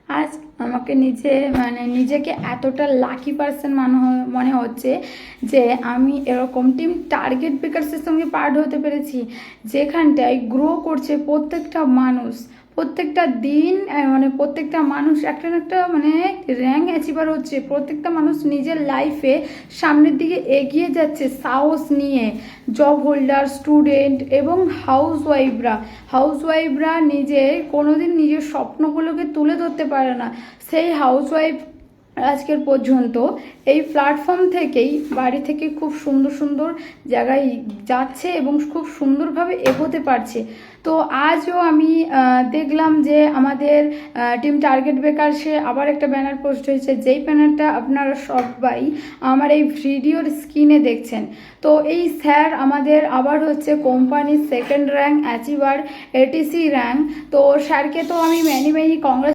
আজ আমাকে নিজেকে এতটা লাকি পার্সন মনে হচ্ছে যে আমি এরকম টিম টার্গেট বেকার্সের সঙ্গে পার্ট হতে পেরেছি, যেখানটায় গ্রো করছে প্রত্যেকটা মানুষ। প্রত্যেকটা দিন প্রত্যেকটা মানুষ একটা না একটা র্যাঙ্ক অ্যাচিভার হচ্ছে। প্রত্যেকটা মানুষ নিজের লাইফে সামনের দিকে এগিয়ে যাচ্ছে সাহস নিয়ে। জব হোল্ডার, স্টুডেন্ট এবং হাউসওয়াইফরা কোনোদিন নিজের স্বপ্নগুলোকে তুলে ধরতে পারে না। সেই হাউসওয়াইফ আজকের পর্যন্ত এই প্ল্যাটফর্ম থেকেই বাড়ি থেকে খুব সুন্দর সুন্দর জায়গায় যাচ্ছে এবং খুব সুন্দরভাবে এগোতে পারছে। তো আজও আমি দেখলাম যে আমাদের টিম টার্গেট বেকারসে আবার একটা ব্যানার পোস্ট হয়েছে, যেই ব্যানারটা আপনারা সবাই আমার এই ভিডিওর স্ক্রিনে দেখছেন। তো এই স্যার আমাদের আবার হচ্ছে কোম্পানির second rank achiever, ATC rank. তো স্যারকে তো আমি ম্যানি কংগ্রেস